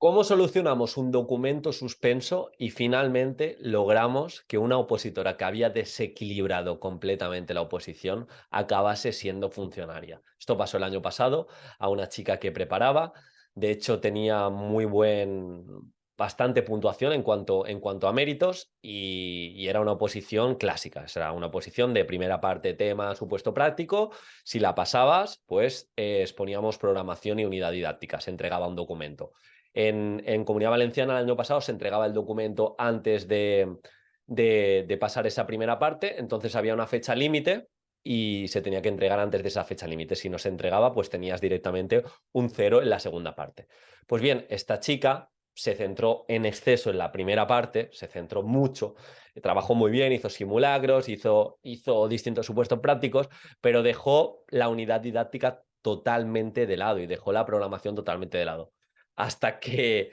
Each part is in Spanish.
¿Cómo solucionamos un documento suspenso y finalmente logramos que una opositora que había desequilibrado completamente la oposición acabase siendo funcionaria? Esto pasó el año pasado a una chica que preparaba. De hecho, tenía bastante puntuación en cuanto a méritos y era una oposición clásica. Era una oposición de primera parte, tema, supuesto práctico. Si la pasabas, pues exponíamos programación y unidad didáctica. Se entregaba un documento. En Comunidad Valenciana el año pasado se entregaba el documento antes de pasar esa primera parte, entonces había una fecha límite y se tenía que entregar antes de esa fecha límite. Si no se entregaba, pues tenías directamente un cero en la segunda parte. Pues bien, esta chica se centró en exceso en la primera parte, se centró mucho, trabajó muy bien, hizo simulacros, hizo distintos supuestos prácticos, pero dejó la unidad didáctica totalmente de lado y dejó la programación totalmente de lado. Hasta que,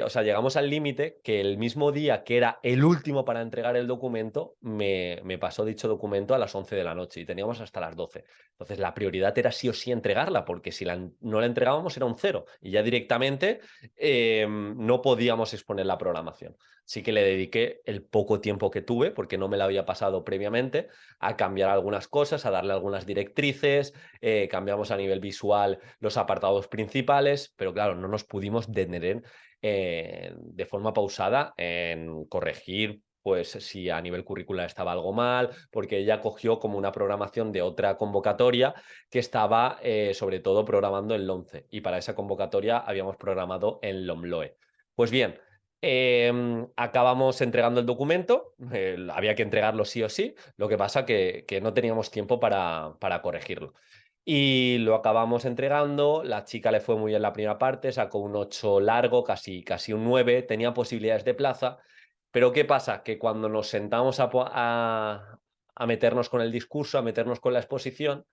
o sea, llegamos al límite que el mismo día que era el último para entregar el documento, me pasó dicho documento a las 11 de la noche y teníamos hasta las 12. Entonces, la prioridad era sí o sí entregarla, porque si no la entregábamos era un cero y ya directamente no podíamos exponer la programación. Sí que le dediqué el poco tiempo que tuve, porque no me la había pasado previamente, a cambiar algunas cosas, a darle algunas directrices, cambiamos a nivel visual los apartados principales, pero claro, no nos pudimos detener de forma pausada en corregir pues si a nivel curricular estaba algo mal, porque ella cogió como una programación de otra convocatoria que estaba sobre todo programando en LOMCE y para esa convocatoria habíamos programado en LOMLOE. Pues bien, acabamos entregando el documento, había que entregarlo sí o sí, lo que pasa que no teníamos tiempo para corregirlo. Y lo acabamos entregando, la chica le fue muy bien la primera parte, sacó un 8 largo, casi un 9, tenía posibilidades de plaza, pero ¿qué pasa? Que cuando nos sentamos a meternos con el discurso, a meternos con la exposición,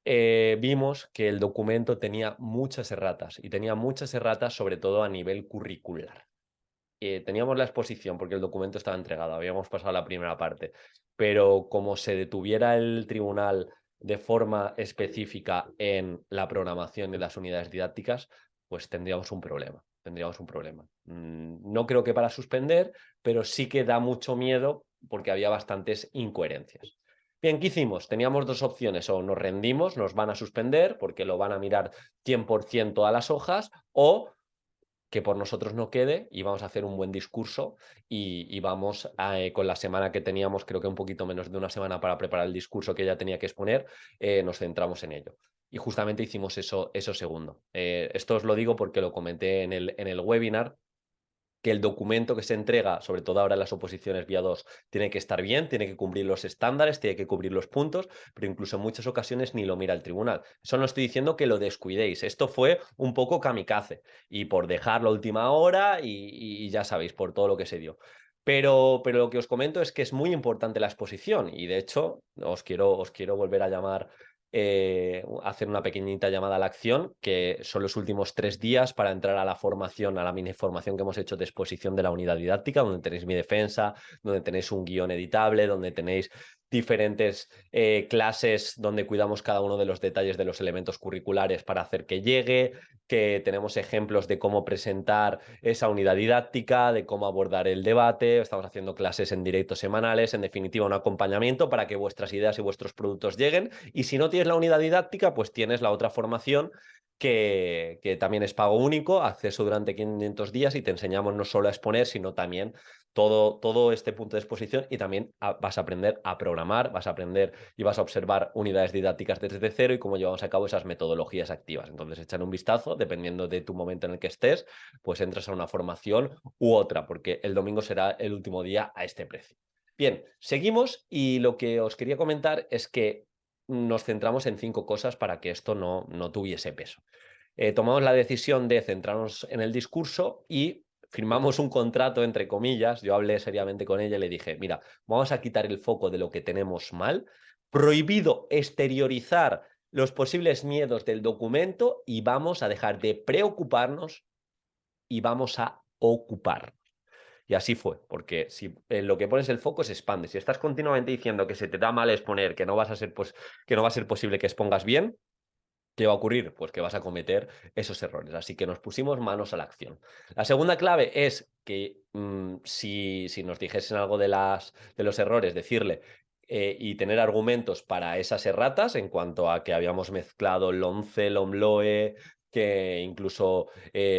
vimos que el documento tenía muchas erratas, y tenía muchas erratas sobre todo a nivel curricular. Teníamos la exposición porque el documento estaba entregado, habíamos pasado la primera parte, pero como se detuviera el tribunal de forma específica en la programación de las unidades didácticas, pues tendríamos un problema, tendríamos un problema. No creo que para suspender, pero sí que da mucho miedo porque había bastantes incoherencias. Bien, ¿qué hicimos? Teníamos dos opciones: o nos rendimos, nos van a suspender porque lo van a mirar 100% a las hojas, o que por nosotros no quede y vamos a hacer un buen discurso y vamos con la semana que teníamos, creo que un poquito menos de una semana para preparar el discurso que ella tenía que exponer, nos centramos en ello. Y justamente hicimos eso segundo. Esto os lo digo porque lo comenté en el webinar, que el documento que se entrega, sobre todo ahora en las oposiciones vía 2, tiene que estar bien, tiene que cumplir los estándares, tiene que cubrir los puntos, pero incluso en muchas ocasiones ni lo mira el tribunal. Eso no estoy diciendo que lo descuidéis, esto fue un poco kamikaze y por dejar la última hora y ya sabéis, por todo lo que se dio. Pero lo que os comento es que es muy importante la exposición y de hecho os quiero volver a llamar, hacer una pequeñita llamada a la acción, que son los últimos 3 días para entrar a la formación, a la mini formación que hemos hecho de exposición de la unidad didáctica, donde tenéis mi defensa, donde tenéis un guión editable, donde tenéis diferentes clases donde cuidamos cada uno de los detalles de los elementos curriculares para hacer que llegue, que tenemos ejemplos de cómo presentar esa unidad didáctica, de cómo abordar el debate, estamos haciendo clases en directo semanales, en definitiva un acompañamiento para que vuestras ideas y vuestros productos lleguen. Y si no tienes la unidad didáctica, pues tienes la otra formación que también es pago único, acceso durante 500 días y te enseñamos no solo a exponer, sino también todo este punto de exposición y también vas a aprender a programar, vas a aprender y vas a observar unidades didácticas desde cero y cómo llevamos a cabo esas metodologías activas. Entonces, echan un vistazo, dependiendo de tu momento en el que estés, pues entras a una formación u otra, porque el domingo será el último día a este precio. Bien, seguimos y lo que os quería comentar es que nos centramos en 5 cosas para que esto no tuviese peso. Tomamos la decisión de centrarnos en el discurso y firmamos un contrato, entre comillas. Yo hablé seriamente con ella y le dije, mira, vamos a quitar el foco de lo que tenemos mal, prohibido exteriorizar los posibles miedos del documento y vamos a dejar de preocuparnos y vamos a ocupar. Y así fue, porque si en lo que pones el foco se expande. Si estás continuamente diciendo que se te da mal exponer, que no vas a ser, pues, que no va a ser posible que expongas bien, ¿Qué va a ocurrir? Pues que vas a cometer esos errores. Así que nos pusimos manos a la acción. La segunda clave es que si nos dijesen algo de los errores, decirle y tener argumentos para esas erratas en cuanto a que habíamos mezclado el 11, el OMLOE, que incluso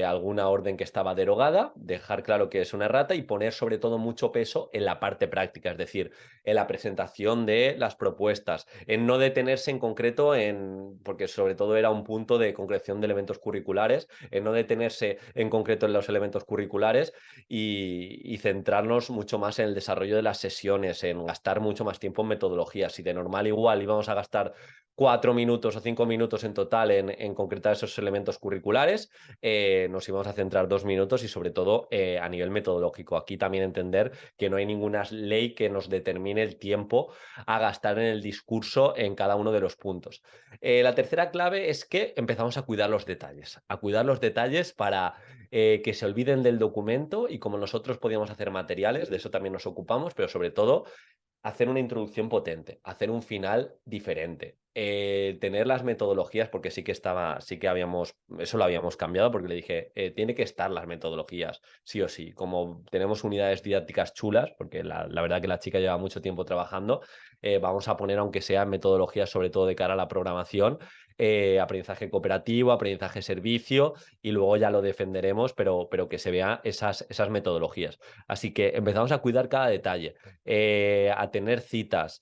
alguna orden que estaba derogada, dejar claro que es una errata y poner sobre todo mucho peso en la parte práctica, es decir, en la presentación de las propuestas, en no detenerse en concreto porque sobre todo era un punto de concreción de elementos curriculares, en no detenerse en concreto en los elementos curriculares y centrarnos mucho más en el desarrollo de las sesiones, en gastar mucho más tiempo en metodologías. Si de normal igual íbamos a gastar 4 minutos o 5 minutos en total en concretar esos elementos curriculares, nos íbamos a centrar 2 minutos y sobre todo a nivel metodológico. Aquí también entender que no hay ninguna ley que nos determine el tiempo a gastar en el discurso en cada uno de los puntos. La tercera clave es que empezamos a cuidar los detalles para que se olviden del documento y como nosotros podíamos hacer materiales, de eso también nos ocupamos, pero sobre todo hacer una introducción potente, hacer un final diferente, tener las metodologías, porque sí que habíamos, eso lo habíamos cambiado, porque le dije, tiene que estar las metodologías, sí o sí, como tenemos unidades didácticas chulas, porque la verdad que la chica lleva mucho tiempo trabajando, vamos a poner, aunque sea metodologías, sobre todo de cara a la programación, aprendizaje cooperativo, aprendizaje servicio, y luego ya lo defenderemos, pero que se vea esas metodologías. Así que empezamos a cuidar cada detalle, a tener citas,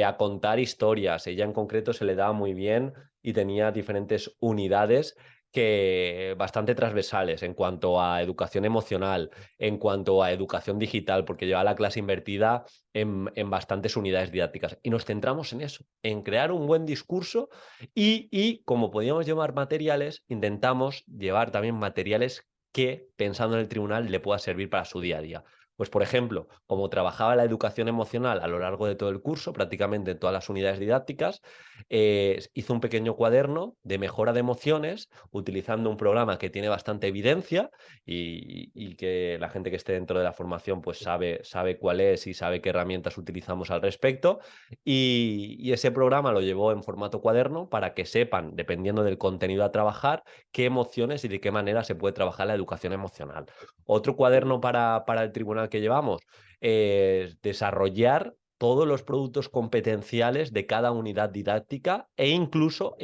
a contar historias. Ella en concreto se le daba muy bien y tenía diferentes unidades que bastante transversales en cuanto a educación emocional, en cuanto a educación digital, porque lleva la clase invertida en bastantes unidades didácticas. Y nos centramos en eso, en crear un buen discurso y como podíamos llevar materiales, intentamos llevar también materiales que, pensando en el tribunal, le pueda servir para su día a día. Pues, por ejemplo, como trabajaba la educación emocional a lo largo de todo el curso, prácticamente en todas las unidades didácticas, hizo un pequeño cuaderno de mejora de emociones utilizando un programa que tiene bastante evidencia y que la gente que esté dentro de la formación pues sabe cuál es y sabe qué herramientas utilizamos al respecto. Y ese programa lo llevó en formato cuaderno para que sepan, dependiendo del contenido a trabajar, qué emociones y de qué manera se puede trabajar la educación emocional. Otro cuaderno para el tribunal que llevamos es desarrollar todos los productos competenciales de cada unidad didáctica e incluso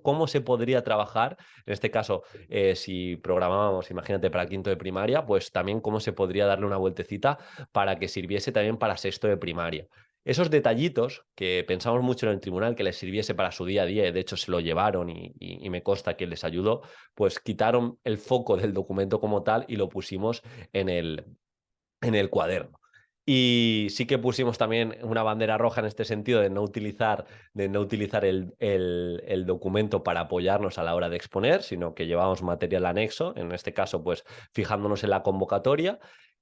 cómo se podría trabajar, en este caso, si programábamos, imagínate, para quinto de primaria, pues también cómo se podría darle una vueltecita para que sirviese también para sexto de primaria. Esos detallitos que pensamos mucho en el tribunal que les sirviese para su día a día, y de hecho se lo llevaron y me consta que les ayudó, pues quitaron el foco del documento como tal y lo pusimos en el cuaderno. Y sí que pusimos también una bandera roja en este sentido de no utilizar el documento para apoyarnos a la hora de exponer, sino que llevamos material anexo, en este caso, pues fijándonos en la convocatoria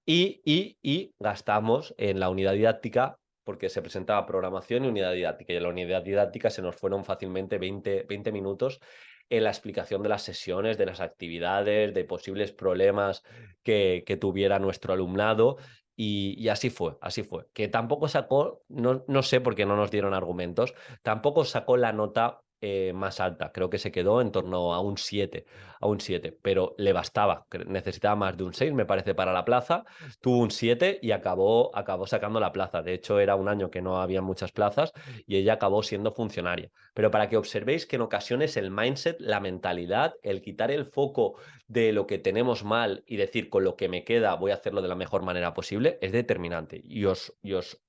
y gastamos en la unidad didáctica porque se presentaba programación y unidad didáctica. Y en la unidad didáctica se nos fueron fácilmente 20 minutos en la explicación de las sesiones, de las actividades, de posibles problemas que tuviera nuestro alumnado y así fue, así fue. Que tampoco sacó, no sé por qué no nos dieron argumentos, tampoco sacó la nota más alta, creo que se quedó en torno a un 7, pero le bastaba, necesitaba más de un 6 me parece para la plaza, tuvo un 7 y acabó sacando la plaza. De hecho era un año que no había muchas plazas y ella acabó siendo funcionaria. Pero para que observéis que en ocasiones el mindset, la mentalidad, el quitar el foco de lo que tenemos mal y decir con lo que me queda voy a hacerlo de la mejor manera posible es determinante. Y os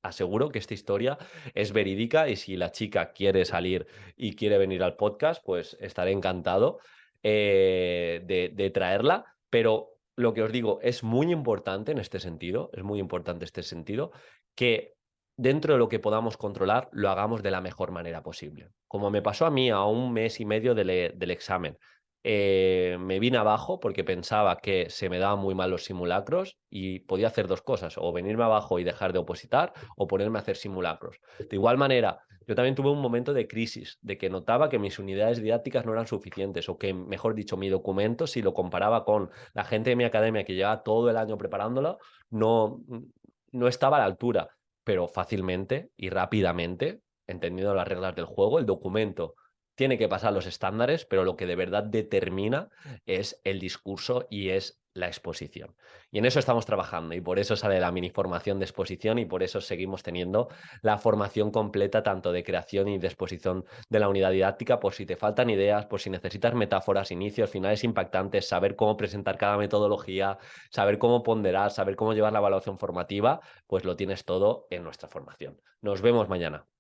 aseguro que esta historia es verídica y si la chica quiere salir y quiere venir al podcast, pues estaré encantado de traerla. Pero lo que os digo es muy importante en este sentido, es muy importante este sentido, que dentro de lo que podamos controlar lo hagamos de la mejor manera posible. Como me pasó a mí a un mes y medio del examen. Me vine abajo porque pensaba que se me daban muy mal los simulacros y podía hacer dos cosas, o venirme abajo y dejar de opositar o ponerme a hacer simulacros. De igual manera, yo también tuve un momento de crisis, de que notaba que mis unidades didácticas no eran suficientes o que, mejor dicho, mi documento, si lo comparaba con la gente de mi academia que llevaba todo el año preparándolo, no estaba a la altura, pero fácilmente y rápidamente, entendiendo las reglas del juego, el documento tiene que pasar los estándares, pero lo que de verdad determina es el discurso y es la exposición. Y en eso estamos trabajando y por eso sale la mini formación de exposición y por eso seguimos teniendo la formación completa tanto de creación y de exposición de la unidad didáctica, por si te faltan ideas, por si necesitas metáforas, inicios, finales impactantes, saber cómo presentar cada metodología, saber cómo ponderar, saber cómo llevar la evaluación formativa, pues lo tienes todo en nuestra formación. Nos vemos mañana.